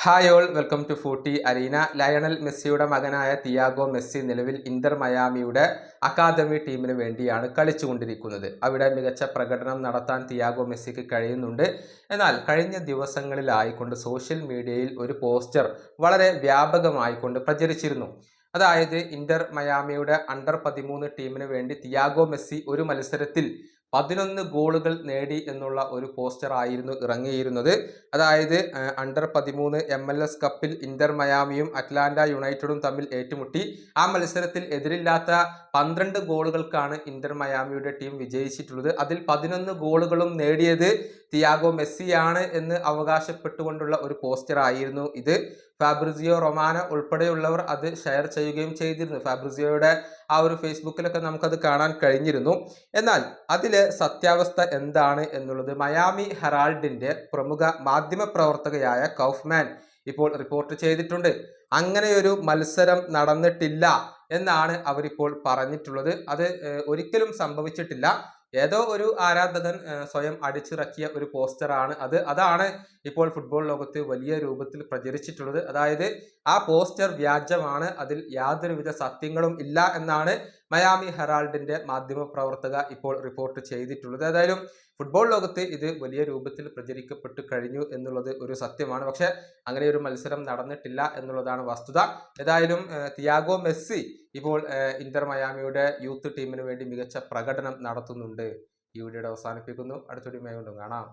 Hi all welcome to footy arena. Lionel മെസ്സിയുടെ മകനായ Thiago Messi നിലവിൽ ഇന്റർ മയാമിയുടെ അക്കാദമി ടീമിന് വേണ്ടിയാണ് കളിച്ചുകൊണ്ടിരിക്കുന്നത്. അവിടെ മികച്ച പ്രകടനം നടത്താൻ തിയാഗോ മെസ്സിക്ക് കഴിയുന്നുണ്ട്. എന്നാൽ കഴിഞ്ഞ ദിവസങ്ങളിലായിക്കൊണ്ട് സോഷ്യൽ മീഡിയയിൽ ഒരു പോസ്റ്റർ വളരെ വ്യാപകമായിക്കൊണ്ട് പ്രചരിച്ചിരുന്നു. അതായത് ഇന്റർ മയാമിയുടെ അണ്ടർ 13 ടീമിന് വേണ്ടി തിയാഗോ മെസ്സി ഒരു മത്സരത്തിൽ 11 ഗോളുകൾ നേടി എന്നുള്ള ഒരു പോസ്റ്റർ ആയിരുന്നു ഇറങ്ങിയിരുന്നത്. അതായത് അണ്ടർ 13 MLS കപ്പിൽ ഇന്റർ മയാമിയും അറ്റ്ലാന്റ യുണൈറ്റഡും തമ്മിൽ ഏറ്റുമുട്ടി. ആ മത്സരത്തിൽ എതിരില്ലാത്ത 12 ഗോളുകൾക്കാണ് ഇന്റർ മയാമിയുടെ ടീം വിജയിച്ചിട്ടുള്ളത്. അതിൽ 11 ഗോളുകളും നേടിയത് തിയാഗോ മെസ്സിയാണ് എന്ന് അവകാശപ്പെട്ടുകൊണ്ടുള്ള ഒരു പോസ്റ്റർ ആയിരുന്നു ഇത്. ഫാബ്രിസിയോ റൊമാനോ ഉൾപ്പെടെയുള്ളവർ അത് ഷെയർ ചെയ്യുകയും ചെയ്തിരുന്നു. ഫാബ്രിസിയോയുടെ ആ ഒരു ഫേസ്ബുക്കിലൊക്കെ നമുക്കത് കാണാൻ കഴിഞ്ഞിരുന്നു. എന്നാൽ അതിലെ സത്യാവസ്ഥ എന്താണ് എന്നുള്ളത് മയാമി ഹെറാൾഡിന്റെ പ്രമുഖ മാധ്യമ പ്രവർത്തകയായ കൗഫ്മാൻ ഇപ്പോൾ റിപ്പോർട്ട് ചെയ്തിട്ടുണ്ട്. അങ്ങനെയൊരു മത്സരം നടന്നിട്ടില്ല എന്നാണ് അവരിപ്പോൾ പറഞ്ഞിട്ടുള്ളത്. അത് ഒരിക്കലും സംഭവിച്ചിട്ടില്ല. ഏതോ ഒരു ആരാധകൻ സ്വയം അടിച്ചിറക്കിയ ഒരു പോസ്റ്ററാണ് അതാണ് ഇപ്പോൾ ഫുട്ബോൾ ലോകത്ത് വലിയ രൂപത്തിൽ പ്രചരിച്ചിട്ടുള്ളത്. അതായത് ആ പോസ്റ്റർ വ്യാജമാണ്, അതിൽ യാതൊരുവിധ സത്യങ്ങളും ഇല്ല എന്നാണ് മയാമി ഹെറാൾഡിന്റെ മാധ്യമ പ്രവർത്തക ഇപ്പോൾ റിപ്പോർട്ട് ചെയ്തിട്ടുള്ളത്. ഏതായാലും ഫുട്ബോൾ ലോകത്ത് ഇത് വലിയ രൂപത്തിൽ പ്രചരിക്കപ്പെട്ടു കഴിഞ്ഞു എന്നുള്ളത് ഒരു സത്യമാണ്. പക്ഷെ അങ്ങനെ ഒരു മത്സരം നടന്നിട്ടില്ല എന്നുള്ളതാണ് വസ്തുത. ഏതായാലും തിയാഗോ മെസ്സി ഇപ്പോൾ ഇന്റർ മയാമിയുടെ യൂത്ത് ടീമിന് വേണ്ടി മികച്ച പ്രകടനം നടത്തുന്നുണ്ട്. ഈ വീഡിയോ അവസാനിപ്പിക്കുന്നു. അടുത്ത വീഡിയോയുമായി വീണ്ടും കാണാം.